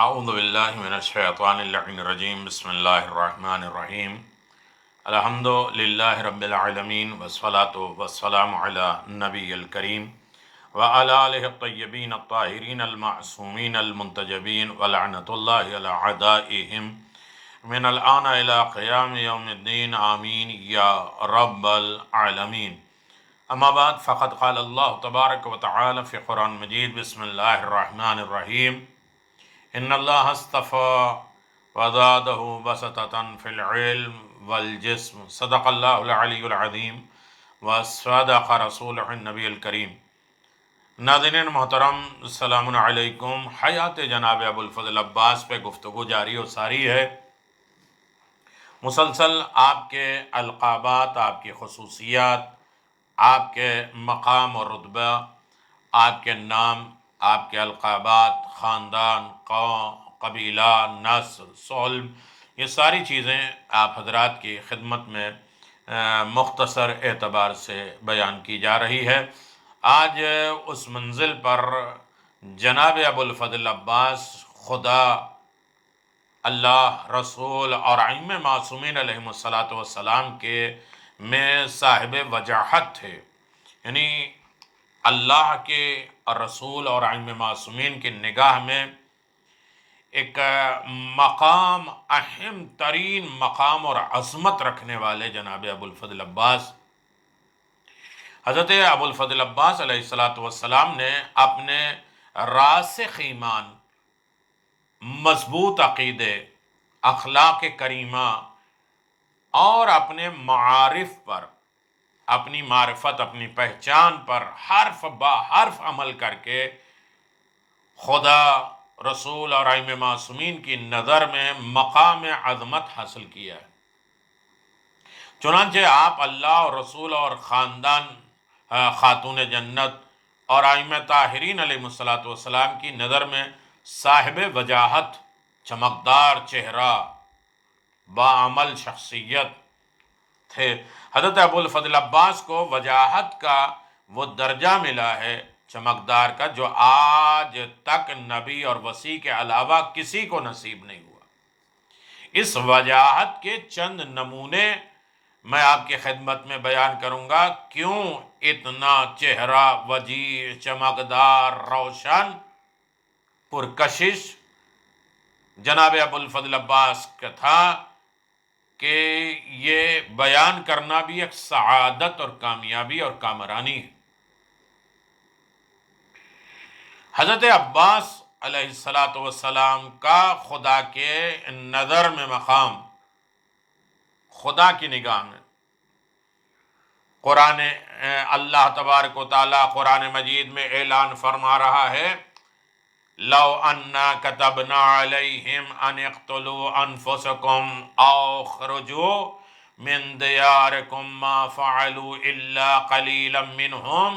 اعوذ باللہ من الشیطان اللعین الرجیم بسم اللہ الرحمن الرحیم الحمد للہ رب العالمین والصلاة والسلام علی النبی الکریم وعلی آلہ الطیبین الطاہرین المعصومین المنتجبین ولعنت اللہ علی اعدائہم من الآن الى قیام یوم الدین آمین یا رب العالمین. اما بعد فقد قال اللہ تبارک و تعالی فی قرآن مجید بسم اللہ الرحمن الرحیم ان اللہ اصطفى وزادہ بسطۃ فی العلم والجسم صدق اللہ العلی العظیم وصدق رسولہ النبی الکریم. ناظرین محترم، السلام علیکم. حیات جناب ابو الفضل عباس پہ گفتگو جاری و ساری ہے. مسلسل آپ کے القابات، آپ کی خصوصیات، آپ کے مقام اور رتبہ، آپ کے نام، آپ کے القابات، خاندان، قوم، قبیلہ، نسل، صلب، یہ ساری چیزیں آپ حضرات کی خدمت میں مختصر اعتبار سے بیان کی جا رہی ہے. آج اس منزل پر جناب ابو الفضل عباس خدا، اللہ، رسول اور ائمہ معصومین علیہم السلام کے میں صاحب وجاہت تھے. یعنی اللہ کے رسول اور ائمہ معصومین کی نگاہ میں ایک مقام، اہم ترین مقام اور عظمت رکھنے والے جناب ابو الفضل عباس. حضرت ابو الفضل عباس علیہ السلام نے اپنے راسخ ایمان، مضبوط عقیدے، اخلاق کریمہ اور اپنے معارف پر، اپنی معرفت، اپنی پہچان پر حرف با حرف عمل کر کے خدا، رسول اور ائمہ معصومین کی نظر میں مقام عظمت حاصل کیا ہے. چنانچہ آپ اللہ اور رسول اور خاندان، خاتون جنت اور ائمہ طاہرین علیہ السلام کی نظر میں صاحب وجاہت، چمکدار چہرہ، باعمل شخصیت تھے. حضرت ابو الفضل عباس کو وجاہت کا وہ درجہ ملا ہے، چمکدار کا، جو آج تک نبی اور وصی کے علاوہ کسی کو نصیب نہیں ہوا. اس وجاہت کے چند نمونے میں آپ کی خدمت میں بیان کروں گا. کیوں اتنا چہرہ وجیح، چمکدار، روشن، پرکشش جناب ابو الفضل عباس کا تھا، کہ یہ بیان کرنا بھی ایک سعادت اور کامیابی اور کامرانی ہے. حضرت عباس علیہ السلام کا خدا کے نظر میں مقام، خدا کی نگاہ میں، قرآن، اللہ تبارک و تعالی قرآن مجید میں اعلان فرما رہا ہے: لو انا كتبنا علیہم ان اقتلوا انفسکم او اخرجوا من دیارکم ما فعلوا الا قلیلا منہم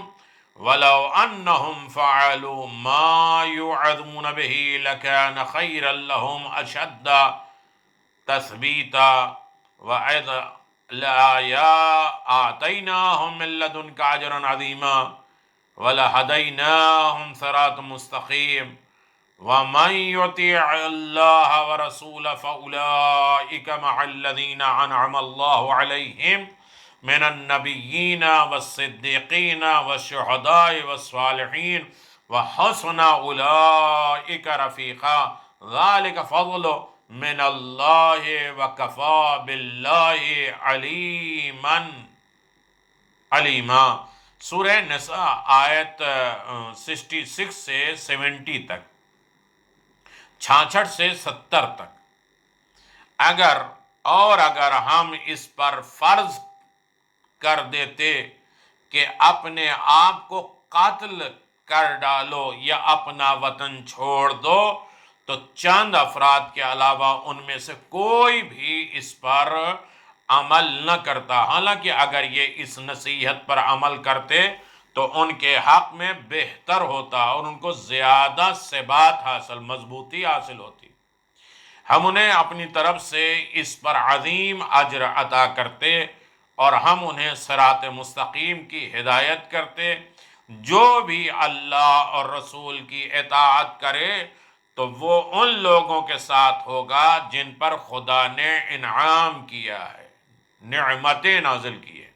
ولو انہم فعلوا ما یوعظون به لکان خیرا لهم اشد تثبیتا وإذ آتیناہم من لدنک اجرا عظیما ولہدیناہم صراطا مستقیم وَمَن يُطِعِ اللَّهَ وَرَسُولَهُ فَأُولَئِكَ مَعَ الَّذِينَ أَنْعَمَ اللَّهُ عَلَيْهِمْ مِنَ النَّبِيِّينَ وَالصِّدِّيقِينَ وَالشُّهَدَاءِ وَالصَّالِحِينَ وَحَسُنَ أُولَئِكَ رَفِيقًا ذَلِكَ فَضْلٌ مِّنَ اللَّهِ وَكَفَىٰ بِاللَّهِ عَلِيمًا. سورہ نساء آیت 66 سے 70 تک، 66 سے 70 تک. اگر ہم اس پر فرض کر دیتے کہ اپنے آپ کو قتل کر ڈالو یا اپنا وطن چھوڑ دو، تو چند افراد کے علاوہ ان میں سے کوئی بھی اس پر عمل نہ کرتا. حالانکہ اگر یہ اس نصیحت پر عمل کرتے تو ان کے حق میں بہتر ہوتا اور ان کو زیادہ ثبات حاصل، مضبوطی حاصل ہوتی. ہم انہیں اپنی طرف سے اس پر عظیم اجر عطا کرتے اور ہم انہیں صراط مستقیم کی ہدایت کرتے. جو بھی اللہ اور رسول کی اطاعت کرے تو وہ ان لوگوں کے ساتھ ہوگا جن پر خدا نے انعام کیا ہے، نعمتیں نازل کی ہے،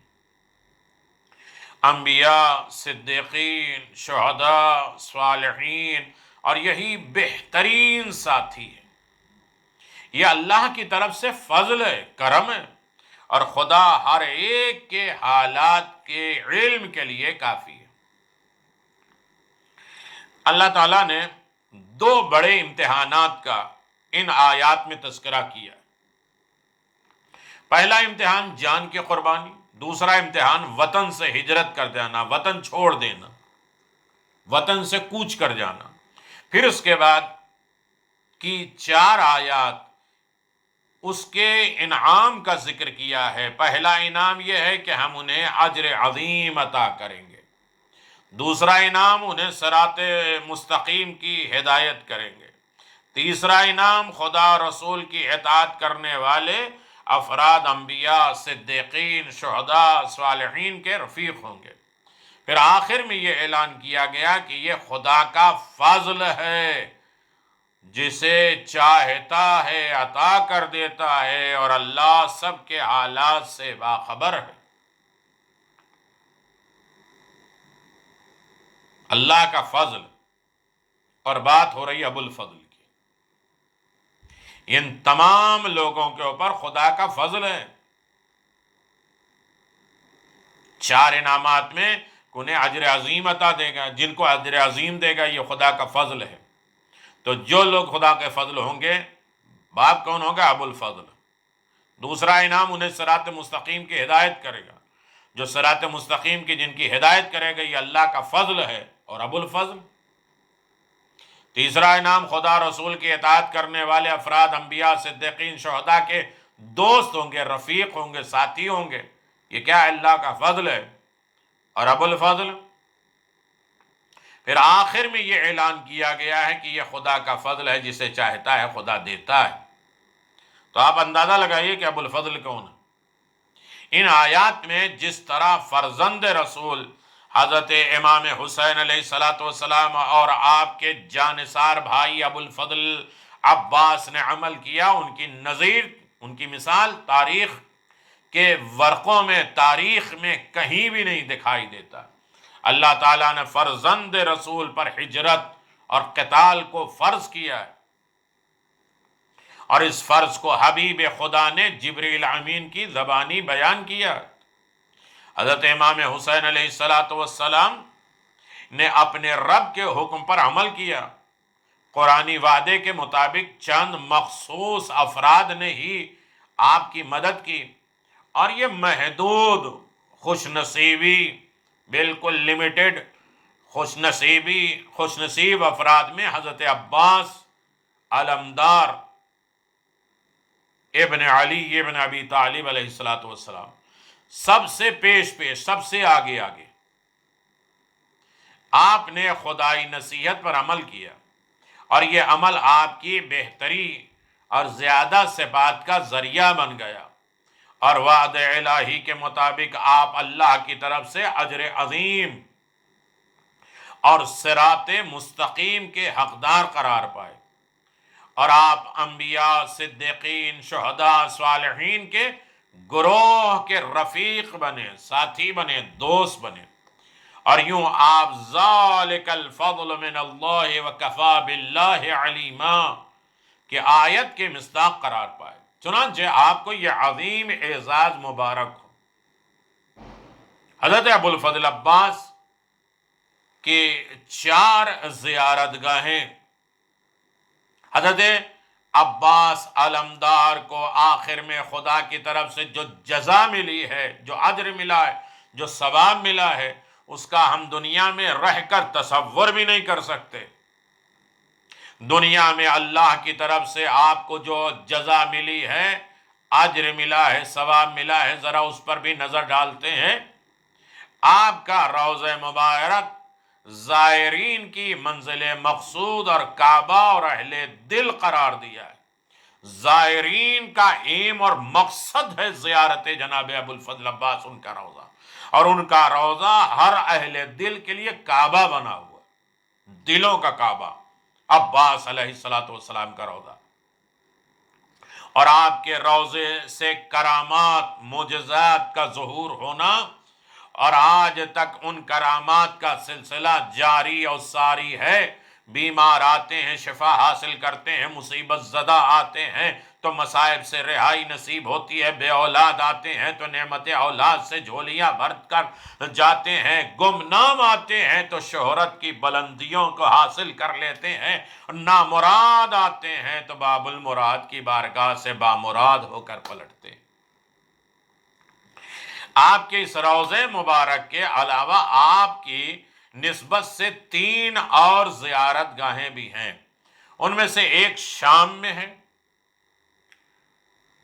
انبیاء، صدیقین، شہداء، صالحین، اور یہی بہترین ساتھی ہے۔ یہ اللہ کی طرف سے فضل ہے، کرم ہے، اور خدا ہر ایک کے حالات کے علم کے لیے کافی ہے۔ اللہ تعالیٰ نے دو بڑے امتحانات کا ان آیات میں تذکرہ کیا۔ پہلا امتحان جان کی قربانی، دوسرا امتحان وطن سے ہجرت کر جانا، وطن چھوڑ دینا، وطن سے کوچ کر جانا۔ پھر اس کے بعد کی 4 آیات اس کے انعام کا ذکر کیا ہے۔ پہلا انعام یہ ہے کہ ہم انہیں اجر عظیم عطا کریں گے، دوسرا انعام انہیں صراط مستقیم کی ہدایت کریں گے، تیسرا انعام خدا رسول کی اطاعت کرنے والے افراد، انبیاء، صدیقین، شہداء، صالحین کے رفیق ہوں گے۔ پھر آخر میں یہ اعلان کیا گیا کہ یہ خدا کا فضل ہے، جسے چاہتا ہے عطا کر دیتا ہے، اور اللہ سب کے حالات سے باخبر ہے۔ اللہ کا فضل، اور بات ہو رہی ابو الفضل کی۔ ان تمام لوگوں کے اوپر خدا کا فضل ہے۔ 4 انعامات میں انہیں اجر عظیم عطا دے گا، جن کو اجر عظیم دے گا یہ خدا کا فضل ہے۔ تو جو لوگ خدا کے فضل ہوں گے، باپ کون ہوگا؟ ابو الفضل۔ دوسرا انعام انہیں صراط مستقیم کی ہدایت کرے گا، جو صراط مستقیم کی جن کی ہدایت کرے گا یہ اللہ کا فضل ہے اور ابو الفضل۔ تیسرا انعام خدا رسول کی اطاعت کرنے والے افراد، انبیاء، صدیقین، شہداء کے دوست ہوں گے، رفیق ہوں گے، ساتھی ہوں گے۔ یہ کیا ہے؟ اللہ کا فضل ہے اور ابو الفضل۔ پھر آخر میں یہ اعلان کیا گیا ہے کہ یہ خدا کا فضل ہے، جسے چاہتا ہے خدا دیتا ہے۔ تو آپ اندازہ لگائیے کہ ابو الفضل کون ہے۔ ان آیات میں جس طرح فرزند رسول حضرت امام حسین علیہ السلام اور آپ کے جانثار بھائی ابو الفضل عباس نے عمل کیا، ان کی نظیر، ان کی مثال تاریخ کے ورقوں میں، تاریخ میں کہیں بھی نہیں دکھائی دیتا۔ اللہ تعالیٰ نے فرزند رسول پر ہجرت اور قتال کو فرض کیا ہے، اور اس فرض کو حبیب خدا نے جبریل امین کی زبانی بیان کیا۔ حضرت امام حسین علیہ السلام نے اپنے رب کے حکم پر عمل کیا۔ قرآنی وعدے کے مطابق چند مخصوص افراد نے ہی آپ کی مدد کی، اور یہ محدود خوش نصیبی، بالکل لمیٹڈ خوش نصیب افراد میں حضرت عباس علمدار ابن علی ابن ابی طالب علیہ السلام سب سے پیش، سب سے آگے۔ آپ نے خدائی نصیحت پر عمل کیا، اور یہ عمل آپ کی بہتری اور زیادہ ثبات کا ذریعہ بن گیا، اور وعد الہی کے مطابق آپ اللہ کی طرف سے اجر عظیم اور صراط مستقیم کے حقدار قرار پائے، اور آپ انبیاء، صدیقین، شہداء، صالحین کے گروہ کے رفیق بنے، ساتھی بنے، دوست بنے، اور یوں آپ ذالک الفضل من اللہ وکفی باللہ علیما کہ آیت کے مصداق قرار پائے۔ چنانچہ آپ کو یہ عظیم اعزاز مبارک ہو۔ حضرت ابو الفضل عباس کی 4 زیارت گاہیں حضرت عباس علمدار کو آخر میں خدا کی طرف سے جو جزا ملی ہے، جو اجر ملا ہے، جو ثواب ملا ہے، اس کا ہم دنیا میں رہ کر تصور بھی نہیں کر سکتے۔ دنیا میں اللہ کی طرف سے آپ کو جو جزا ملی ہے، اجر ملا ہے، ثواب ملا ہے، ذرا اس پر بھی نظر ڈالتے ہیں۔ آپ کا روضہ مبارک زائرین کی منزل مقصود اور کعبہ اور اہل دل قرار دیا ہے۔ زائرین کا ایم اور مقصد ہے زیارت جناب ابو الفضل عباس، ان کا روضہ، اور ان کا روضہ ہر اہل دل کے لیے کعبہ بنا ہوا، دلوں کا کعبہ۔ عباس علیہ السلام کا روضہ، اور آپ کے روضے سے کرامات معجزات کا ظہور ہونا، اور آج تک ان کرامات کا سلسلہ جاری اور ساری ہے۔ بیمار آتے ہیں شفا حاصل کرتے ہیں، مصیبت زدہ آتے ہیں تو مصائب سے رہائی نصیب ہوتی ہے، بے اولاد آتے ہیں تو نعمت اولاد سے جھولیاں بھر کر جاتے ہیں، گمنام آتے ہیں تو شہرت کی بلندیوں کو حاصل کر لیتے ہیں، نامراد آتے ہیں تو باب المراد کی بارگاہ سے بامراد ہو کر پلٹتے ہیں۔ آپ کے اس روضے مبارک کے علاوہ آپ کی نسبت سے 3 اور زیارت گاہیں بھی ہیں، ان میں سے ایک شام میں ہے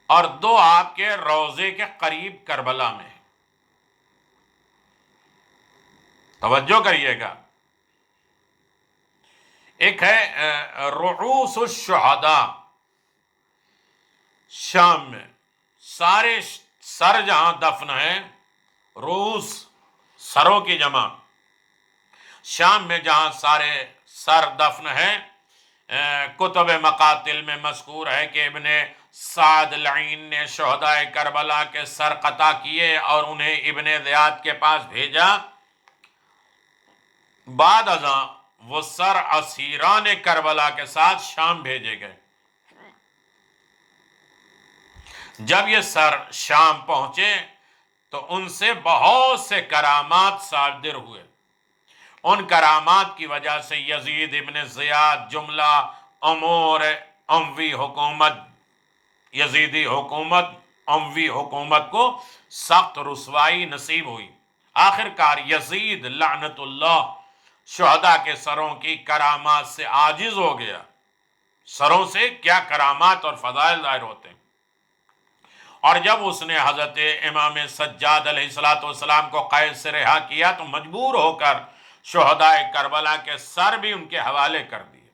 اور 2 آپ کے روضے کے قریب کربلا میں ہے۔ توجہ کریے گا، ایک ہے رؤوس الشہداء شام میں، سارے سر جہاں دفن ہیں، رؤوس سروں کی جمع، شام میں جہاں سارے سر دفن ہیں۔ کتب مقاتل میں مذکور ہے کہ ابن سعد لعین نے شہداء کربلا کے سر قطع کیے اور انہیں ابن زیاد کے پاس بھیجا، بعد ازاں وہ سر اسیران کربلا کے ساتھ شام بھیجے گئے۔ جب یہ سر شام پہنچے تو ان سے بہت سے کرامات صادر ہوئے، ان کرامات کی وجہ سے یزید ابن زیاد جملہ امور اموی حکومت، یزیدی حکومت، اموی حکومت کو سخت رسوائی نصیب ہوئی۔ آخر کار یزید لعنت اللہ شہداء کے سروں کی کرامات سے عاجز ہو گیا۔ سروں سے کیا کرامات اور فضائل ظاہر ہوتے ہیں، اور جب اس نے حضرت امام سجاد علیہ السلام کو قید سے رہا کیا تو مجبور ہو کر شہداء کربلا کے سر بھی ان کے حوالے کر دیے۔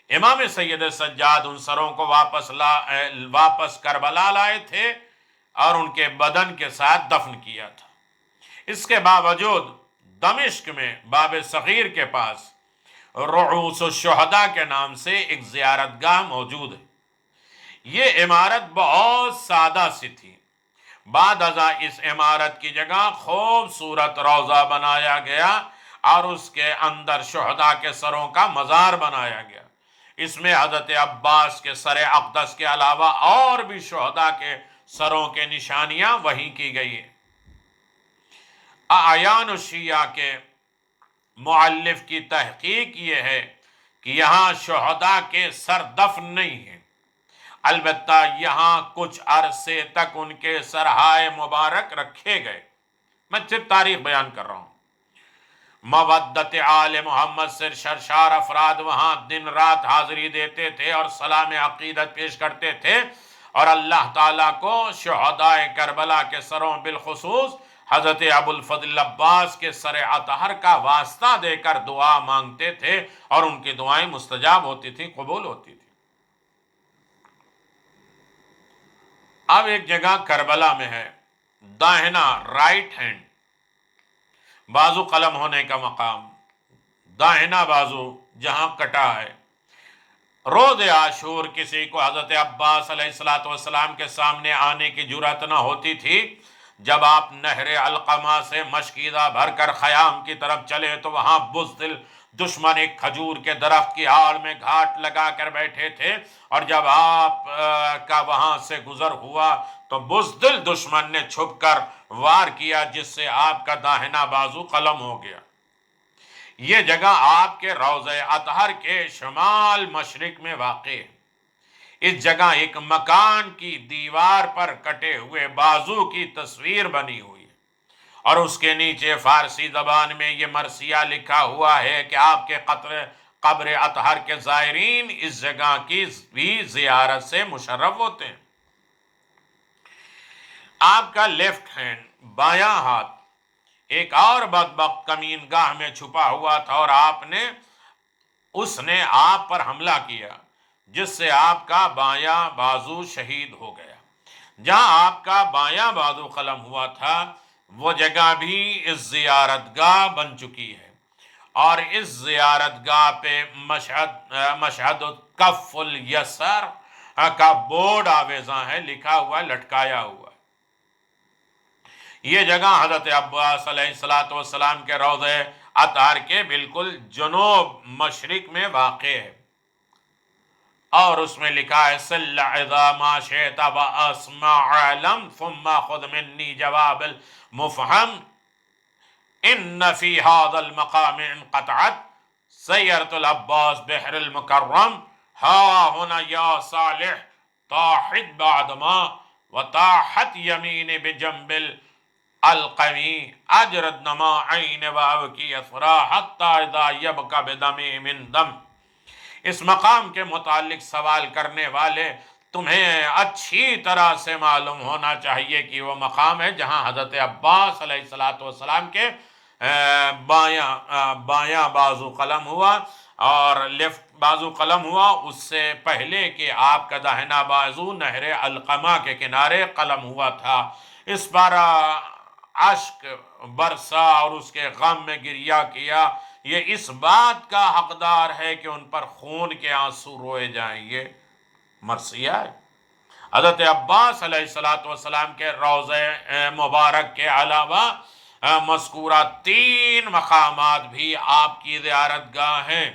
امام سید سجاد ان سروں کو واپس کربلا لائے تھے اور ان کے بدن کے ساتھ دفن کیا تھا۔ اس کے باوجود دمشق میں باب صغیر کے پاس رؤوس الشہداء کے نام سے ایک زیارت گاہ موجود ہے۔ یہ عمارت بہت سادہ سی تھی، بعد ازاں اس عمارت کی جگہ خوبصورت روضہ بنایا گیا اور اس کے اندر شہداء کے سروں کا مزار بنایا گیا۔ اس میں حضرت عباس کے سر اقدس کے علاوہ اور بھی شہداء کے سروں کے نشانیاں وہیں کی گئی ہیں۔ اعیان الشیعہ کے مؤلف کی تحقیق یہ ہے کہ یہاں شہداء کے سر دفن نہیں ہیں، البتہ یہاں کچھ عرصے تک ان کے سرہائے مبارک رکھے گئے۔ میں صرف تاریخ بیان کر رہا ہوں۔ مودت آل محمد سے سرشار افراد وہاں دن رات حاضری دیتے تھے اور سلام عقیدت پیش کرتے تھے، اور اللہ تعالیٰ کو شہداء کربلا کے سروں بالخصوص حضرت ابو الفضل عباس کے سر اطہر کا واسطہ دے کر دعا مانگتے تھے، اور ان کی دعائیں مستجاب ہوتی تھیں، قبول ہوتی تھی۔ اب ایک جگہ کربلا میں ہے، داہنا رائٹ ہینڈ بازو قلم ہونے کا مقام، داہنا بازو جہاں کٹا ہے۔ روز عاشور کسی کو حضرت عباس علیہ السلام کے سامنے آنے کی جرأت نہ ہوتی تھی۔ جب آپ نہر علقمہ سے مشکیزہ بھر کر خیام کی طرف چلے تو وہاں بزدل دشمن ایک کھجور کے درخت کی آڑ میں گھاٹ لگا کر بیٹھے تھے، اور جب آپ کا وہاں سے گزر ہوا تو بزدل دشمن نے چھپ کر وار کیا، جس سے آپ کا داہنا بازو قلم ہو گیا۔ یہ جگہ آپ کے روضہ اطہر کے شمال مشرق میں واقع ہے۔ اس جگہ ایک مکان کی دیوار پر کٹے ہوئے بازو کی تصویر بنی ہوئی ہے، اور اس کے نیچے فارسی زبان میں یہ مرثیہ لکھا ہوا ہے کہ آپ کے قبر اطہر کے زائرین اس جگہ کی بھی زیارت سے مشرف ہوتے ہیں۔ آپ کا لیفٹ ہینڈ بایاں ہاتھ ایک اور بدبخت کمین گاہ میں چھپا ہوا تھا، اور اس نے آپ پر حملہ کیا، جس سے آپ کا بایاں بازو شہید ہو گیا۔ جہاں آپ کا بایاں بازو قلم ہوا تھا وہ جگہ بھی اس زیارت گاہ بن چکی ہے، اور اس زیارت گاہ پہ مشہد کف الیسر کا بورڈ آویزاں ہے، لکھا ہوا ہے، لٹکایا ہوا ہے۔ یہ جگہ حضرت عباس علیہ السلام کے روضہ اطہر کے بالکل جنوب مشرق میں واقع ہے، اور اس میں لکھا ہے صل اذا ما شئت واسمع علم ثم خذ منی جواب المفہم ان فی هذا المقام انقطعت سیرت العباس بحر المکرم ہا ہنا یا صالح طاحت بعدما وطاحت یمین بجنب القمی اجرد نما عین وابکی اثرا حتی اذا یبقى بدمی من دم۔ اس مقام کے متعلق سوال کرنے والے، تمہیں اچھی طرح سے معلوم ہونا چاہیے کہ وہ مقام ہے جہاں حضرت عباس علیہ السلام کے بایاں بازو قلم ہوا اور لیفٹ بازو قلم ہوا، اس سے پہلے کہ آپ کا داہنا بازو نہر القمہ کے کنارے قلم ہوا تھا۔ اس پر اشک برسا اور اس کے غم میں گریہ کیا، یہ اس بات کا حقدار ہے کہ ان پر خون کے آنسو روئے جائیں، یہ مرثیہ ہے۔ حضرت عباس علیہ السلام کے روضہ مبارک کے علاوہ مذکورہ 3 مقامات بھی آپ کی زیارت گاہ ہیں۔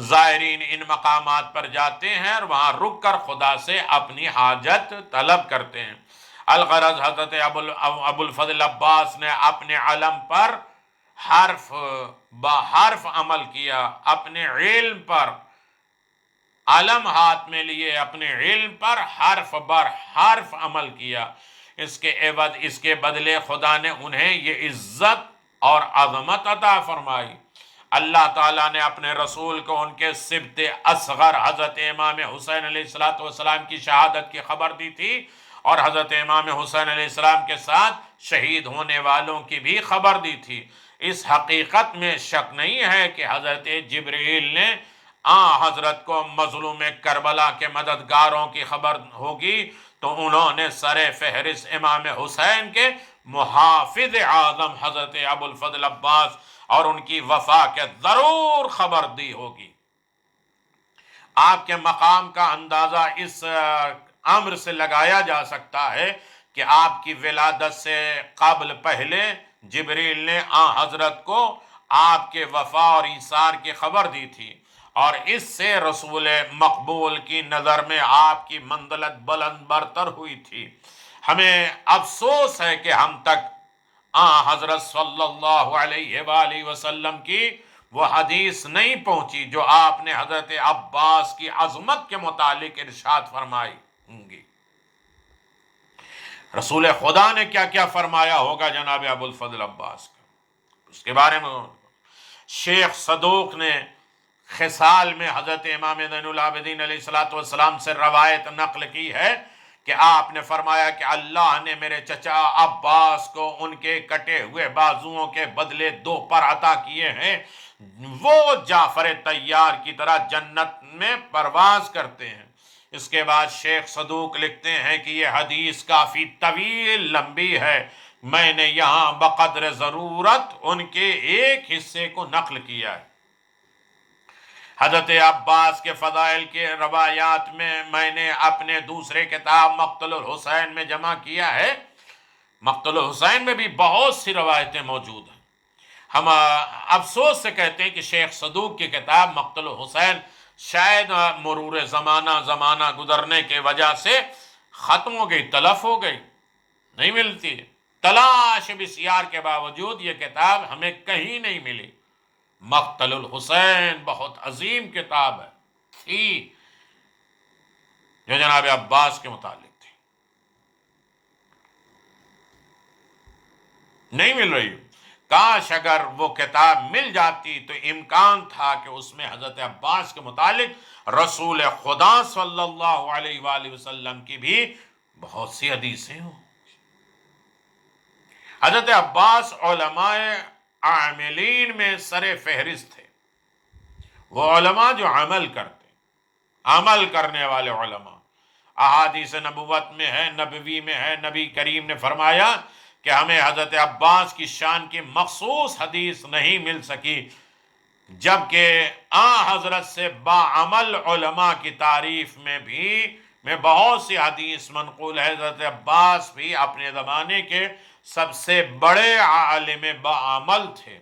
زائرین ان مقامات پر جاتے ہیں اور وہاں رک کر خدا سے اپنی حاجت طلب کرتے ہیں۔ الغرض حضرت ابو الفضل عباس نے اپنے علم پر حرف بحرف عمل کیا، اپنے علم پر علم ہاتھ میں لیے، اپنے علم پر حرف بر حرف عمل کیا۔ اس کے عوض، اس کے بدلے خدا نے انہیں یہ عزت اور عظمت عطا فرمائی۔ اللہ تعالیٰ نے اپنے رسول کو ان کے سبط اصغر حضرت امام حسین علیہ السلام کی شہادت کی خبر دی تھی، اور حضرت امام حسین علیہ السلام کے ساتھ شہید ہونے والوں کی بھی خبر دی تھی۔ اس حقیقت میں شک نہیں ہے کہ حضرت جبرائیل نے حضرت کو مظلوم کربلا کے مددگاروں کی خبر ہوگی تو انہوں نے سر فہرست امام حسین کے محافظ اعظم حضرت ابو الفضل عباس اور ان کی وفا کے ضرور خبر دی ہوگی۔ آپ کے مقام کا اندازہ اس امر سے لگایا جا سکتا ہے کہ آپ کی ولادت سے قبل پہلے جبریل نے حضرت کو آپ کے وفا اور ایثار کی خبر دی تھی، اور اس سے رسول مقبول کی نظر میں آپ کی منزلت بلند برتر ہوئی تھی۔ ہمیں افسوس ہے کہ ہم تک حضرت صلی اللہ علیہ وآلہ وسلم کی وہ حدیث نہیں پہنچی جو آپ نے حضرت عباس کی عظمت کے متعلق ارشاد فرمائی ہوں گی۔ رسول خدا نے کیا کیا فرمایا ہوگا جناب ابو الفضل عباس کا، اس کے بارے میں شیخ صدوق نے خصال میں حضرت امام زین العابدین علیہ السلام سے روایت نقل کی ہے کہ آپ نے فرمایا کہ اللہ نے میرے چچا عباس کو ان کے کٹے ہوئے بازوؤں کے بدلے 2 پر عطا کیے ہیں، وہ جعفر طیار کی طرح جنت میں پرواز کرتے ہیں۔ اس کے بعد شیخ صدوق لکھتے ہیں کہ یہ حدیث کافی طویل لمبی ہے، میں نے یہاں بقدر ضرورت ان کے ایک حصے کو نقل کیا ہے۔ حضرت عباس کے فضائل کے روایات میں نے اپنے دوسرے کتاب مقتل الحسین میں جمع کیا ہے۔ مقتل الحسین میں بھی بہت سی روایتیں موجود ہیں۔ ہم افسوس سے کہتے ہیں کہ شیخ صدوق کی کتاب مقتل الحسین شاید مرور زمانہ گزرنے کی وجہ سے ختم ہو گئی، تلف ہو گئی، نہیں ملتی۔ تلاش بسیار کے باوجود یہ کتاب ہمیں کہیں نہیں ملی۔ مقتل الحسین بہت عظیم کتاب ہے تھی جو جناب عباس کے متعلق تھی، نہیں مل رہی۔ کاش اگر وہ کتاب مل جاتی تو امکان تھا کہ اس میں حضرت عباس کے متعلق رسول خدا صلی اللہ علیہ وآلہ وسلم کی بھی بہت سی حدیثیں ہوں۔ حضرت عباس علماء عاملین میں سر فہرست تھے، وہ علماء جو عمل کرتے، عمل کرنے والے علماء۔ احادیث نبوت میں ہے، نبوی میں ہے، نبی کریم نے فرمایا کہ ہمیں حضرت عباس کی شان کی مخصوص حدیث نہیں مل سکی، جبکہ حضرت سے باعمل علماء کی تعریف میں بہت سی حدیث منقول ہے۔ حضرت عباس بھی اپنے زمانے کے سب سے بڑے عالم باعمل تھے،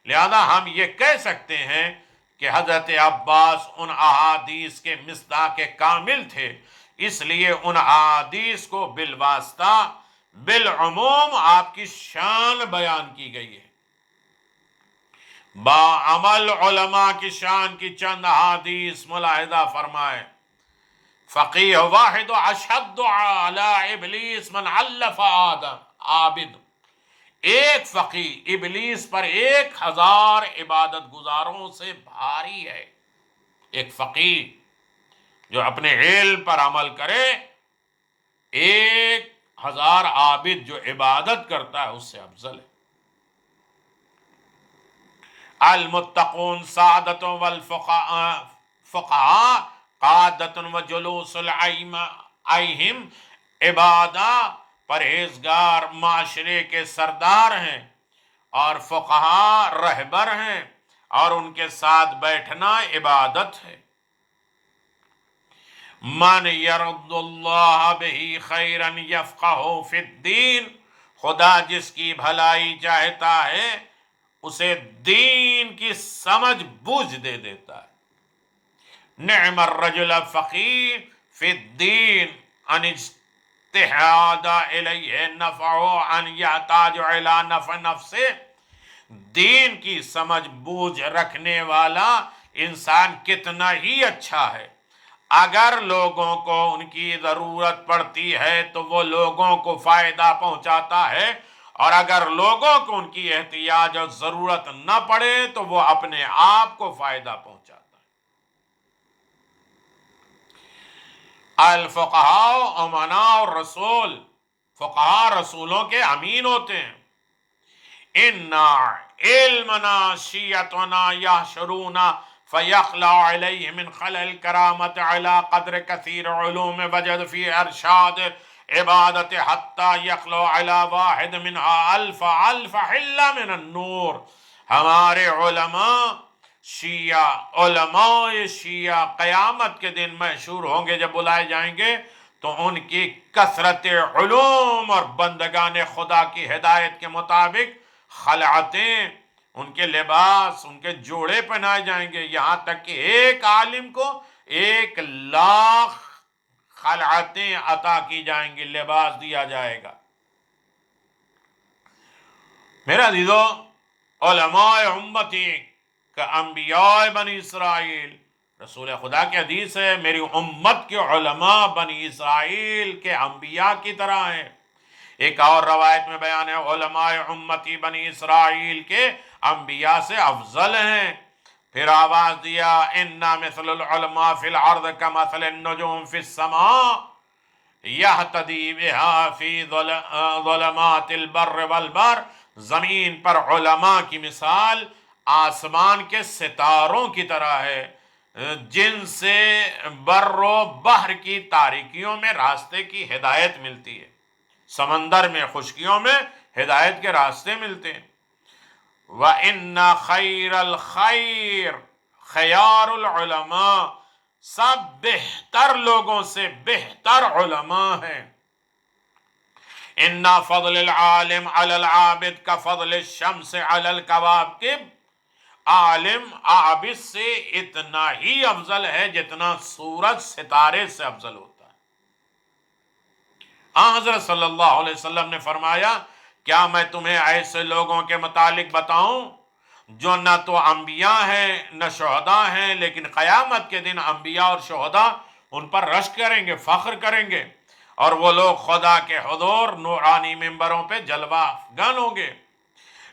لہذا ہم یہ کہہ سکتے ہیں کہ حضرت عباس ان احادیث کے مصداق کامل تھے، اس لیے ان احادیث کو بالواسطہ بالعموم آپ کی شان بیان کی گئی ہے۔ باعمل علماء کی شان کی چند احادیث ملاحظہ فرمائے۔ فقیہ واحد اشد علی ابلیس من علف آدم عابد، ایک فقیہ ابلیس پر 1000 عبادت گزاروں سے بھاری ہے۔ ایک فقیہ جو اپنے علم پر عمل کرے 1000 عابد جو عبادت کرتا ہے اس سے افضل ہے۔ المتقون سعادت والفقہاء قعدت وجلوس الائم عبادہ، پرہیزگار معاشرے کے سردار ہیں اور فقہاء رہبر ہیں، اور ان کے ساتھ بیٹھنا عبادت ہے۔ من یرد اللہ بہ خیرا یفقہ فی الدین، خدا جس کی بھلائی چاہتا ہے اسے دین کی سمجھ بوجھ دے دیتا ہے۔ نعم الرجل فقیر فی الدین ان اجتہاد الیہ نفع ان یحتاج الی نفع نفسه، دین کی سمجھ بوجھ رکھنے والا انسان کتنا ہی اچھا ہے، اگر لوگوں کو ان کی ضرورت پڑتی ہے تو وہ لوگوں کو فائدہ پہنچاتا ہے، اور اگر لوگوں کو ان کی احتیاج اور ضرورت نہ پڑے تو وہ اپنے آپ کو فائدہ پہنچاتا ہے۔ الفقہاء امناء الرسول، فقہاء رسولوں کے امین ہوتے ہیں۔ انا علمنا شیعتنا یحشرونا فیخلع علیہ من خلع الکرامت علی قدر کثیر علوم وجد فی ارشاد عبادت حتی یخلع علی واحد منها الف حلہ من النور۔ ہمارے علماء شیعہ قیامت کے دن مشہور ہوں گے، جب بلائے جائیں گے تو ان کی کثرت علوم اور بندگان خدا کی ہدایت کے مطابق خلعتیں، ان کے لباس، ان کے جوڑے پہنائے جائیں گے، یہاں تک کہ ایک عالم کو 1,00,000 خلعتیں عطا کی جائیں گی، لباس دیا جائے گا۔ میرے عزیزو، علماء امتی کا انبیاء بنی اسرائیل، رسول خدا کی حدیث ہے میری امت کے علماء بنی اسرائیل کے انبیاء کی طرح ہیں۔ ایک اور روایت میں بیان ہے علماء امتی بنی اسرائیل کے انبیاء سے افضل ہیں۔ پھر آواز دیا انا مثل العلماء فی الارض کمثل النجوم فی السماء یہتدی بہا فی ظلمات البر والبحر، زمین پر علماء کی مثال آسمان کے ستاروں کی طرح ہے جن سے بر و بحر کی تاریکیوں میں راستے کی ہدایت ملتی ہے، سمندر میں خشکیوں میں ہدایت کے راستے ملتے ہیں۔ وَإِنَّ خَيْرَ الْخَيْرِ خِيَارُ الْعُلَمَاء، سب بہتر لوگوں سے بہتر علماء ہیں۔ إِنَّ فَضْلِ الْعَالِمِ عَلَى الْعَابِدِ كَفَضْلِ الشَّمْسِ عَلَى الْكَوَاكِبِ، عالم عابد سے اتنا ہی افضل ہے جتنا سورج ستارے سے افضل ہوتا ہے۔ حضرت صلی اللہ علیہ وسلم نے فرمایا کیا میں تمہیں ایسے لوگوں کے متعلق بتاؤں جو نہ تو انبیاء ہیں نہ شہداء ہیں، لیکن قیامت کے دن انبیاء اور شہداء ان پر رشک کریں گے، فخر کریں گے، اور وہ لوگ خدا کے حضور نورانی ممبروں پہ جلوہ افغان ہوں گے۔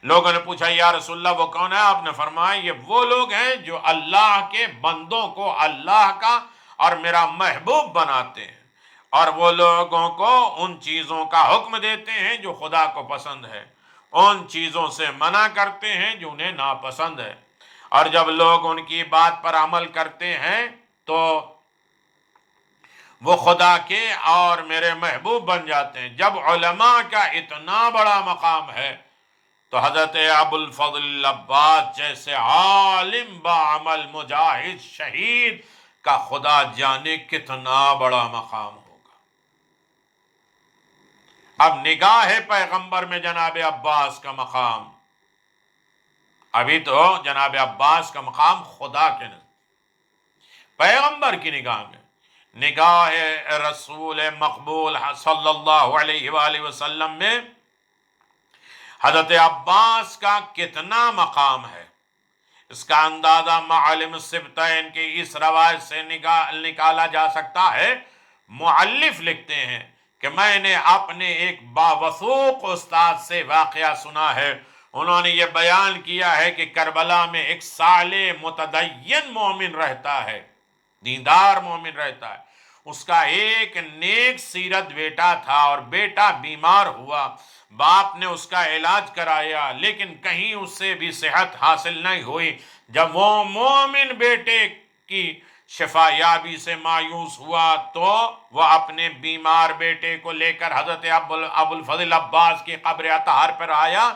لوگوں نے پوچھا یا رسول اللہ وہ کون ہے؟ آپ نے فرمایا یہ وہ لوگ ہیں جو اللہ کے بندوں کو اللہ کا اور میرا محبوب بناتے ہیں، اور وہ لوگوں کو ان چیزوں کا حکم دیتے ہیں جو خدا کو پسند ہے، ان چیزوں سے منع کرتے ہیں جو انہیں ناپسند ہے، اور جب لوگ ان کی بات پر عمل کرتے ہیں تو وہ خدا کے اور میرے محبوب بن جاتے ہیں۔ جب علماء کا اتنا بڑا مقام ہے تو حضرت ابو الفضل عباس جیسے عالم باعمل مجاہد شہید کا خدا جانے کتنا بڑا مقام ہوگا۔ اب نگاہ پیغمبر میں جناب عباس کا مقام، ابھی تو جناب عباس کا مقام خدا کے نزدیک، پیغمبر کی نگاہ میں نگاہ رسول مقبول صلی اللہ علیہ وآلہ وسلم میں حضرت عباس کا کتنا مقام ہے، اس کا اندازہ معالم السبتین کی اس روایت سے نکالا جا سکتا ہے۔ مؤلف لکھتے ہیں کہ میں نے اپنے ایک باوثوق استاد سے واقعہ سنا ہے، انہوں نے یہ بیان کیا ہے کہ کربلا میں ایک صالح متدین مومن رہتا ہے، دیندار مومن رہتا ہے، اس کا ایک نیک سیرت بیٹا تھا اور بیٹا بیمار ہوا، باپ نے اس کا علاج کرایا لیکن کہیں اس سے بھی صحت حاصل نہیں ہوئی۔ جب وہ مومن بیٹے کی شفا یابی سے مایوس ہوا تو وہ اپنے بیمار بیٹے کو لے کر حضرت ابو الفضل عباس کی قبر اطہار پر آیا،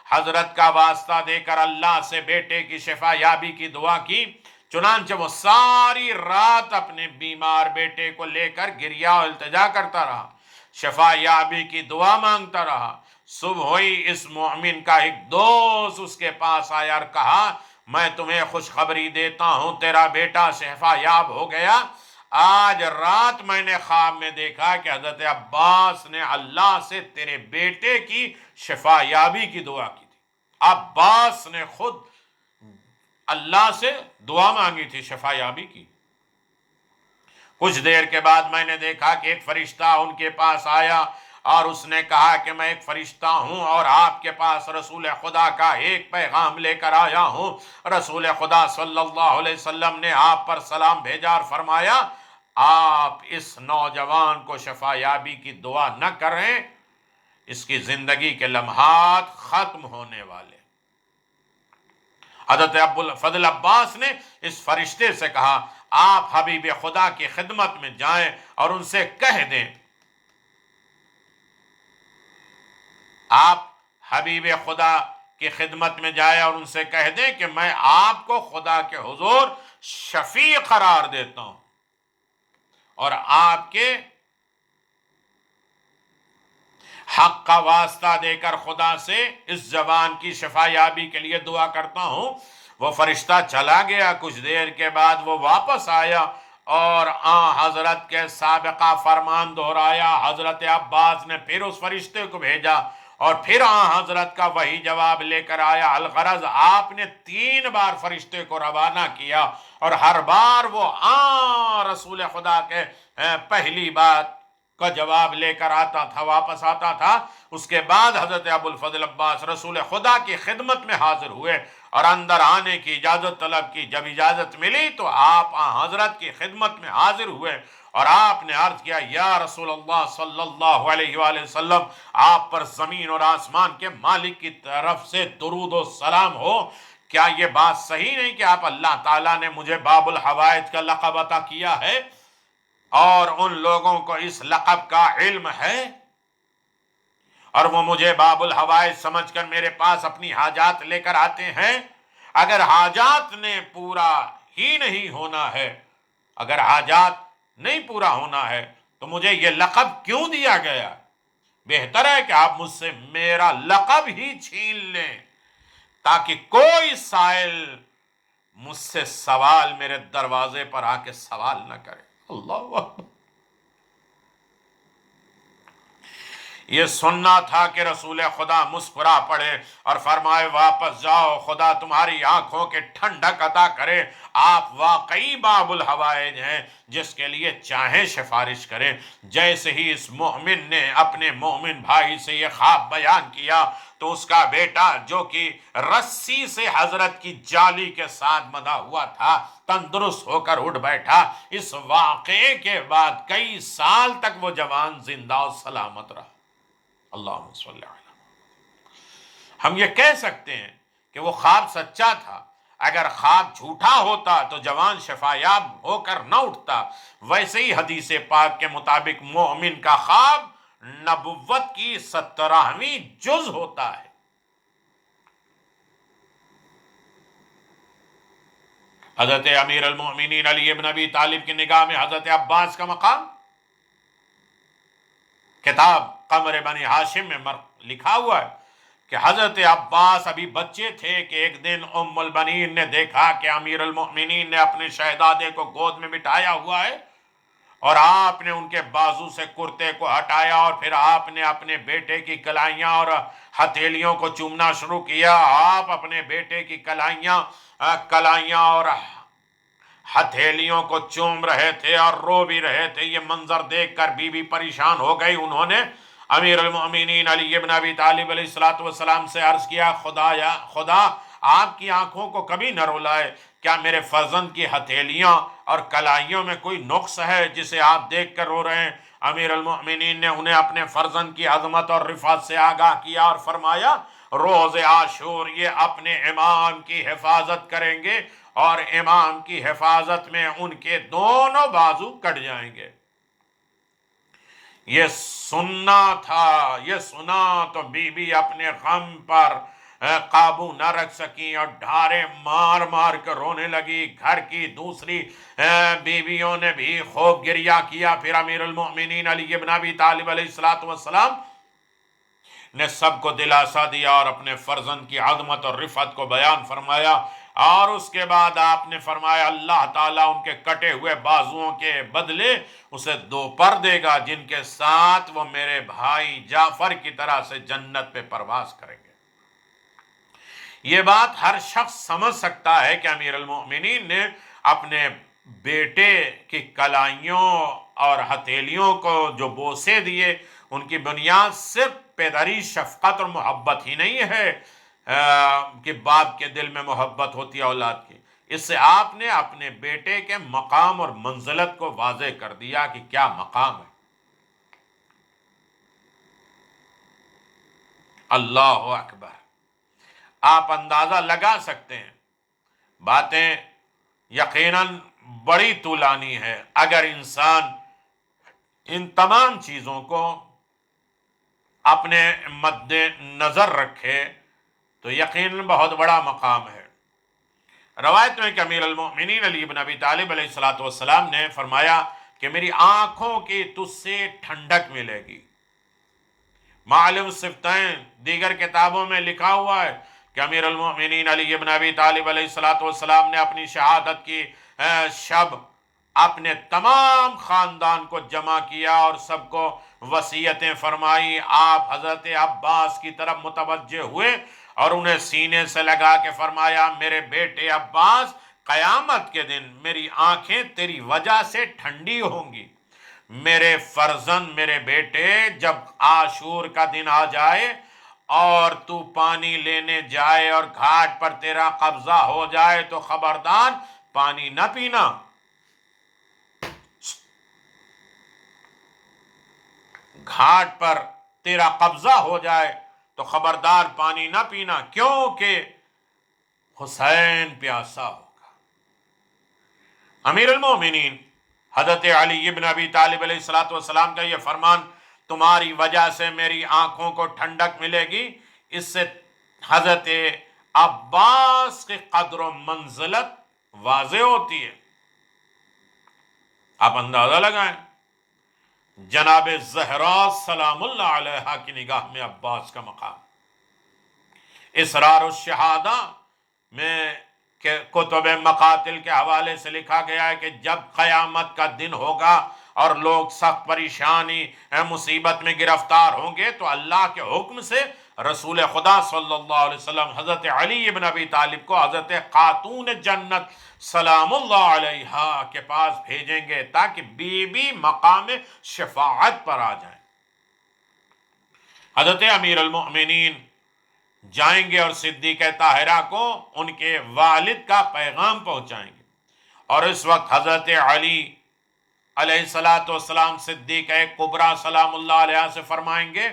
حضرت کا واسطہ دے کر اللہ سے بیٹے کی شفا یابی کی دعا کی۔ چنانچہ وہ ساری رات اپنے بیمار بیٹے کو لے کر گریہ و التجا کرتا رہا، شفا یابی کی دعا مانگتا رہا۔ صبح ہوئی، اس مومن کا ایک دوست اس کے پاس آیا اور کہا میں تمہیں خوشخبری دیتا ہوں، تیرا بیٹا شفا یاب ہو گیا۔ آج رات میں نے خواب میں دیکھا کہ حضرت عباس نے اللہ سے تیرے بیٹے کی شفا یابی کی دعا کی تھی۔ عباس نے خود اللہ سے دعا مانگی تھی شفا یابی کی۔ کچھ دیر کے بعد میں نے دیکھا کہ ایک فرشتہ ان کے پاس آیا اور اس نے کہا کہ میں ایک فرشتہ ہوں اور آپ کے پاس رسول خدا کا ایک پیغام لے کر آیا ہوں۔ رسول خدا صلی اللہ علیہ وسلم نے آپ پر سلام بھیجا اور فرمایا آپ اس نوجوان کو شفا یابی کی دعا نہ کریں، اس کی زندگی کے لمحات ختم ہونے والے۔ حضرت ابو الفضل عباس نے اس فرشتے سے کہا آپ حبیب خدا کی خدمت میں جائیں اور ان سے کہہ دیں، آپ حبیب خدا کی خدمت میں جائیں اور ان سے کہہ دیں کہ میں آپ کو خدا کے حضور شفیع قرار دیتا ہوں اور آپ کے حق کا واسطہ دے کر خدا سے اس زبان کی شفا یابی کے لیے دعا کرتا ہوں۔ وہ فرشتہ چلا گیا، کچھ دیر کے بعد وہ واپس آیا اور حضرت کے سابقہ فرمان دہرایا۔ حضرت عباس نے پھر اس فرشتے کو بھیجا اور پھر حضرت کا وہی جواب لے کر آیا۔ الغرض آپ نے 3 بار فرشتے کو روانہ کیا اور ہر بار وہ رسول خدا کے پہلی بات کا جواب لے کر آتا تھا، واپس آتا تھا۔ اس کے بعد حضرت ابو الفضل عباس رسول خدا کی خدمت میں حاضر ہوئے اور اندر آنے کی اجازت طلب کی۔ جب اجازت ملی تو آپ حضرت کی خدمت میں حاضر ہوئے اور آپ نے عرض کیا یا رسول اللہ صلی اللہ علیہ وآلہ وسلم، آپ پر زمین اور آسمان کے مالک کی طرف سے درود و سلام ہو۔ کیا یہ بات صحیح نہیں کہ آپ اللہ تعالیٰ نے مجھے باب الحوائج کا لقب عطا کیا ہے اور ان لوگوں کو اس لقب کا علم ہے اور وہ مجھے باب الحوائج سمجھ کر میرے پاس اپنی حاجات لے کر آتے ہیں؟ اگر حاجات نے پورا ہی نہیں ہونا ہے، اگر حاجات نہیں پورا ہونا ہے تو مجھے یہ لقب کیوں دیا گیا؟ بہتر ہے کہ آپ مجھ سے میرا لقب ہی چھین لیں تاکہ کوئی سائل مجھ سے سوال میرے دروازے پر آ کے سوال نہ کرے۔ اللہ اکبر۔ یہ سننا تھا کہ رسول خدا مسکرا پڑے اور فرمائے واپس جاؤ، خدا تمہاری آنکھوں کے ٹھنڈک عطا کرے، آپ واقعی باب الحوائج ہیں، جس کے لیے چاہیں سفارش کریں۔ جیسے ہی اس مومن نے اپنے مومن بھائی سے یہ خواب بیان کیا تو اس کا بیٹا جو کہ رسی سے حضرت کی جالی کے ساتھ بندھا ہوا تھا تندرست ہو کر اٹھ بیٹھا۔ اس واقعے کے بعد کئی سال تک وہ جوان زندہ و سلامت رہا۔ اللہم صلی اللہ علیہ وسلم۔ ہم یہ کہہ سکتے ہیں کہ وہ خواب سچا تھا اگر خواب جھوٹا ہوتا تو جوان شفایاب ہو کر نہ اٹھتا، ویسے ہی حدیث پاک کے مطابق مومن کا خواب نبوت کی 17ویں جز ہوتا ہے۔ حضرت امیر المؤمنین علی بن ابی طالب کی نگاہ میں حضرت عباس کا مقام، کتاب قمر بنی ہاشم میں لکھا ہوا ہے کہ حضرت عباس ابھی بچے تھے کہ ایک دن ام البنین نے دیکھا کہ امیر المؤمنین نے اپنے شہزادے کو گود میں بٹھایا ہوا ہے، اور آپ نے ان کے بازو سے کرتے کو ہٹایا اور پھر آپ نے اپنے بیٹے کی کلائیاں اور ہتھیلیوں کو چومنا شروع کیا۔ آپ اپنے بیٹے کی کلائیاں اور ہتھیلیوں کو چوم رہے تھے اور رو بھی رہے تھے۔ یہ منظر دیکھ کر بی بی پریشان ہو گئی۔ انہوں نے امیر المؤمنین علی بن ابی طالب علیہ السلام سے عرض کیا، خدا آپ کی آنکھوں کو کبھی نہ رلائے، کیا میرے فرزند کی ہتھیلیاں اور کلائیوں میں کوئی نقص ہے جسے آپ دیکھ کر رو رہے ہیں؟ امیر المؤمنین نے انہیں اپنے فرزند کی عظمت اور رفعت سے آگاہ کیا اور فرمایا، روز عاشور یہ اپنے امام کی حفاظت کریں گے اور امام کی حفاظت میں ان کے دونوں بازو کٹ جائیں گے۔ یہ سننا تھا، یہ سنا تو بی بی اپنے غم پر قابو نہ رکھ سکی اور ڈھارے مار مار کر رونے لگی۔ گھر کی دوسری بیویوں نے بھی خوب گریہ کیا۔ پھر امیر المؤمنین علی بن ابی طالب علیہ السلام نے سب کو دلاسا دیا اور اپنے فرزند کی عظمت اور رفعت کو بیان فرمایا، اور اس کے بعد آپ نے فرمایا اللہ تعالیٰ ان کے کٹے ہوئے بازوؤں کے بدلے اسے 2 پر دے گا جن کے ساتھ وہ میرے بھائی جعفر کی طرح سے جنت پہ پرواز کریں گے۔ یہ بات ہر شخص سمجھ سکتا ہے کہ امیر المؤمنین نے اپنے بیٹے کی کلائیوں اور ہتھیلیوں کو جو بوسے دیے، ان کی بنیاد صرف پیدری شفقت اور محبت ہی نہیں ہے کہ باپ کے دل میں محبت ہوتی ہے اولاد کی، اس سے آپ نے اپنے بیٹے کے مقام اور منزلت کو واضح کر دیا کہ کیا مقام ہے۔ اللہ اکبر! آپ اندازہ لگا سکتے ہیں، باتیں یقیناً بڑی طولانی ہے۔ اگر انسان ان تمام چیزوں کو اپنے مد نظر رکھے تو یقیناً بہت بڑا مقام ہے۔ روایت میں کہ امیر المؤمنین علی بن ابی طالب علیہ السلام نے فرمایا کہ میری آنکھوں کی تجھ سے ٹھنڈک ملے گی۔ معالم الصفتین دیگر کتابوں میں لکھا ہوا ہے کہ امیر المؤمنین علی بن ابی طالب علیہ السلام نے اپنی شہادت کی شب اپنے تمام خاندان کو جمع کیا اور سب کو وصیتیں فرمائی۔ آپ حضرت عباس کی طرف متوجہ ہوئے اور انہیں سینے سے لگا کے فرمایا، میرے بیٹے عباس، قیامت کے دن میری آنکھیں تیری وجہ سے ٹھنڈی ہوں گی۔ میرے فرزند، میرے بیٹے، جب عاشور کا دن آ جائے اور تو پانی لینے جائے اور گھاٹ پر تیرا قبضہ ہو جائے تو خبردار پانی نہ پینا۔ گھاٹ پر تیرا قبضہ ہو جائے تو خبردار پانی نہ پینا، کیونکہ حسین پیاسا ہوگا۔ امیر المومنین حضرت علی بن ابی طالب علیہ السلام کا یہ فرمان، تمہاری وجہ سے میری آنکھوں کو ٹھنڈک ملے گی، اس سے حضرت عباس کی قدر و منزلت واضح ہوتی ہے۔ آپ اندازہ لگائیں، جناب زہرا سلام اللہ علیہا کی نگاہ میں عباس کا مقام۔ اسرار الشہادہ میں کتب مقاتل کے حوالے سے لکھا گیا ہے کہ جب قیامت کا دن ہوگا اور لوگ سخت پریشانی مصیبت میں گرفتار ہوں گے تو اللہ کے حکم سے رسول خدا صلی اللہ علیہ وسلم حضرت علی بن ابی طالب کو حضرت خاتون جنت سلام اللہ علیہا کے پاس بھیجیں گے تاکہ بی بی مقام شفاعت پر آ جائیں۔ حضرت امیر المؤمنین جائیں گے اور صدیقہ طاہرہ کو ان کے والد کا پیغام پہنچائیں گے، اور اس وقت حضرت علی علیہ السلام صدیقہ کبریٰ سلام اللہ علیہ سے فرمائیں گے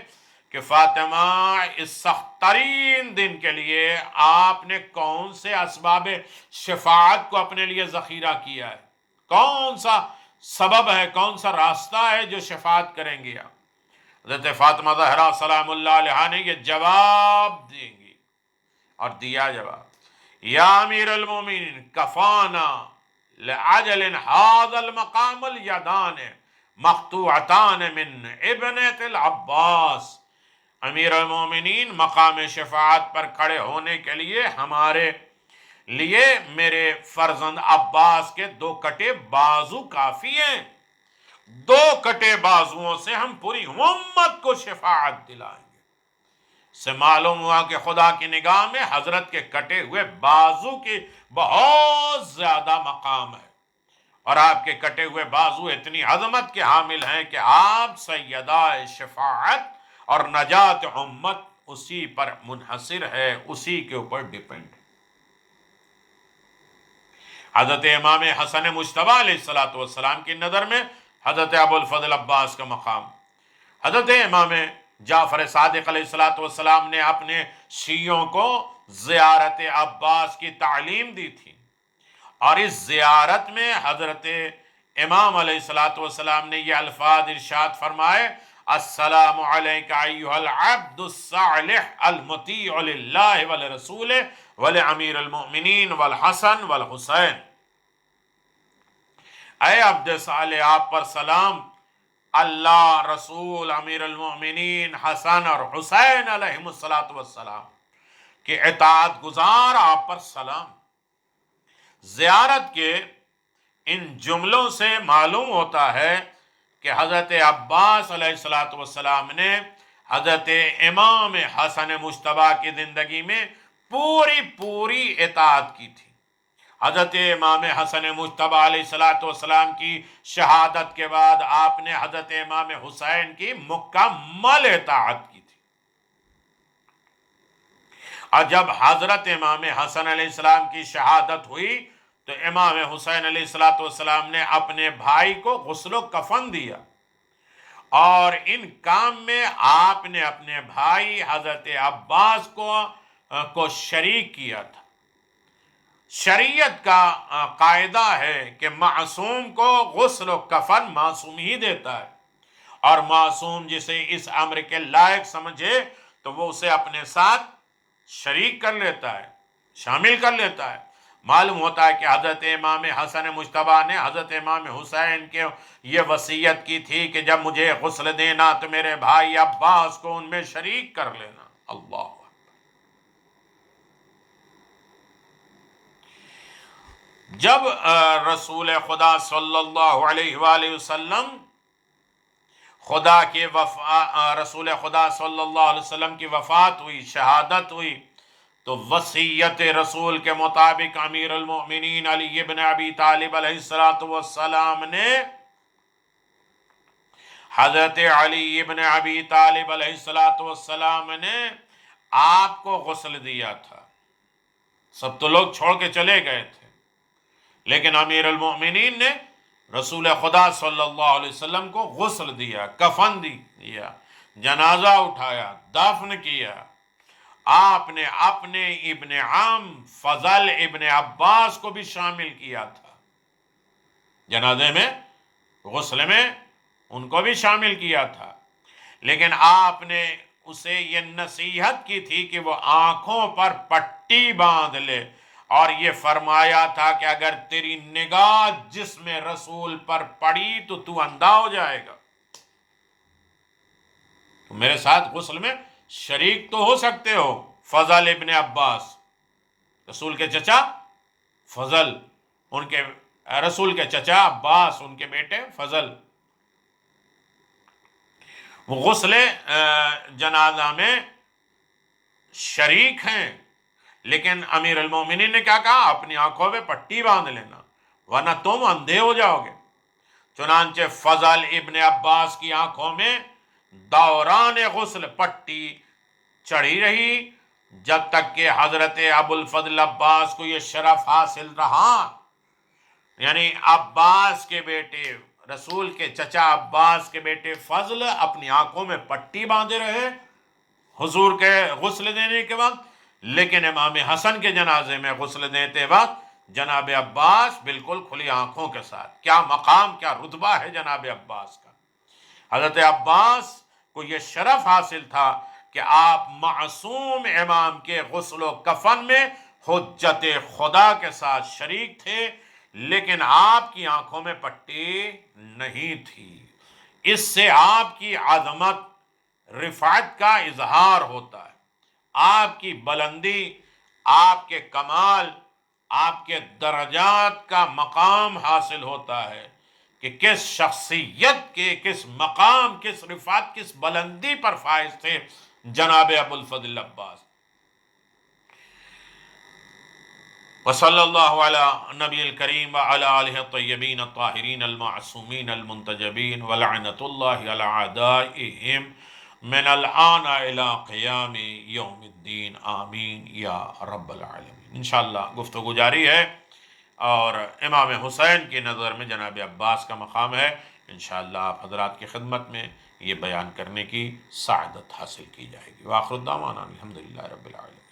کہ فاطمہ اس سخت ترین دن کے لیے آپ نے کون سے اسباب شفاعت کو اپنے لیے ذخیرہ کیا ہے، کون سا سبب ہے، کون سا راستہ ہے جو شفاعت کریں گے آپ؟ حضرت فاطمہ زہرا سلام اللہ علیہ نے یہ جواب دیں گی، اور دیا جواب، یا امیر المومنین کفانا لعجل هذا المقام الیدان مقطوعتان من ابنت العباس، امیر المومنین مقام شفاعت پر کھڑے ہونے کے لیے ہمارے لیے میرے فرزند عباس کے 2 کٹے بازو کافی ہیں، 2 کٹے بازوؤں سے ہم پوری امت کو شفاعت دلائیں گے۔ سے معلوم ہوا کہ خدا کی نگاہ میں حضرت کے کٹے ہوئے بازو کی بہت زیادہ مقام ہے، اور آپ کے کٹے ہوئے بازو اتنی عظمت کے حامل ہیں کہ آپ سیدہ شفاعت اور نجات امت اسی پر منحصر ہے، اسی کے اوپر ڈیپینڈ ہے۔ حضرت امام حسن مجتبیٰ علیہ السلام کی نظر میں حضرت ابو الفضل عباس کا مقام، حضرت امام جعفر صادق علیہ السلام نے اپنے شیعوں کو زیارت عباس کی تعلیم دی تھی، اور اس زیارت میں حضرت امام علیہ السلام نے یہ الفاظ ارشاد فرمائے، السلام علیک ایھا العبد الصالح المطیع للہ ولرسولہ ولامیر المؤمنین والحسن والحسین، اے عبد صالح آپ پر سلام، اللہ، رسول، امیر المؤمنین، حسن اور حسین علیہم السلام کے اطاعت گزار آپ پر سلام۔ زیارت کے ان جملوں سے معلوم ہوتا ہے کہ حضرت عباس علیہ السلام نے حضرت امام حسن مجتبیٰ کی زندگی میں پوری اطاعت کی تھی۔ حضرت امام حسن مجتبیٰ علیہ السلام کی شہادت کے بعد آپ نے حضرت امام حسین کی مکمل اطاعت کی تھی، اور جب حضرت امام حسن علیہ السلام کی شہادت ہوئی تو امام حسین علیہ السلام نے اپنے بھائی کو غسل و کفن دیا، اور ان کام میں آپ نے اپنے بھائی حضرت عباس کو شریک کیا تھا۔ شریعت کا قاعدہ ہے کہ معصوم کو غسل و کفن معصوم ہی دیتا ہے، اور معصوم جسے اس امر کے لائق سمجھے تو وہ اسے اپنے ساتھ شریک کر لیتا ہے، شامل کر لیتا ہے۔ معلوم ہوتا ہے کہ حضرت امام حسن مجتبیٰ نے حضرت امام حسین کے یہ وصیت کی تھی کہ جب مجھے غسل دینا تو میرے بھائی عباس کو ان میں شریک کر لینا۔ اللہ، جب رسول خدا صلی اللہ علیہ وآلہ وسلم رسول خدا صلی اللہ علیہ وسلم کی وفات ہوئی، شہادت ہوئی، تو وصیت رسول کے مطابق امیر المؤمنین علی ابن ابی طالب علیہ السلام نے حضرت علی ابن ابی طالب علیہ السلام نے آپ کو غسل دیا تھا۔ سب تو لوگ چھوڑ کے چلے گئے تھے، لیکن امیر المؤمنین نے رسول خدا صلی اللہ علیہ وسلم کو غسل دیا، کفن دیا، جنازہ اٹھایا، دفن کیا۔ آپ نے اپنے ابن عم فضل ابن عباس کو بھی شامل کیا تھا جنازے میں، غسل میں ان کو بھی شامل کیا تھا، لیکن آپ نے اسے یہ نصیحت کی تھی کہ وہ آنکھوں پر پٹی باندھ لے، اور یہ فرمایا تھا کہ اگر تیری نگاہ جسم رسول پر پڑی تو تو اندھا ہو جائے گا، تو میرے ساتھ غسل میں شریک تو ہو سکتے ہو۔ فضل ابن عباس، رسول کے چچا فضل، ان کے رسول کے چچا عباس، ان کے بیٹے فضل، وہ غسل جنازہ میں شریک ہیں، لیکن امیر المومنین نے کیا کہا؟ اپنی آنکھوں پہ پٹی باندھ لینا ورنہ تم اندھے ہو جاؤ گے۔ چنانچہ فضل ابن عباس کی آنکھوں میں دوران غسل پٹی چڑھی رہی جب تک کہ حضرت ابو الفضل عباس کو یہ شرف حاصل رہا، یعنی عباس کے بیٹے، رسول کے چچا عباس کے بیٹے فضل اپنی آنکھوں میں پٹی باندھے رہے، حضور کے غسل دینے کے وقت، لیکن امام حسن کے جنازے میں غسل دیتے وقت جناب عباس بالکل کھلی آنکھوں کے ساتھ. کیا مقام، کیا رتبہ ہے جناب عباس کا. حضرت عباس کو یہ شرف حاصل تھا کہ آپ معصوم امام کے غسل و کفن میں حجت خدا کے ساتھ شریک تھے، لیکن آپ کی آنکھوں میں پٹی نہیں تھی. اس سے آپ کی عظمت، رفعت کا اظہار ہوتا ہے، آپ کی بلندی، آپ کے کمال، آپ کے درجات کا مقام حاصل ہوتا ہے کہ کس شخصیت کے، کس مقام، کس رفعت، کس بلندی پر فائز تھے جناب ابو الفضل عباس. وصلی اللہ علی نبی الکریم وعلی آلہ الطیبین الطاہرین المعصومین المنتجبین ولعنت اللہ علی اعدائہم من الآن الى قیام یوم الدین، آمین یا رب العالمین. انشاءاللہ گفتگو جاری ہے، اور امام حسین کی نظر میں جناب عباس کا مقام ہے. انشاءاللہ آپ حضرات کی خدمت میں یہ بیان کرنے کی سعادت حاصل کی جائے گی. وآخر الدعوانا الحمدللہ رب العالمین.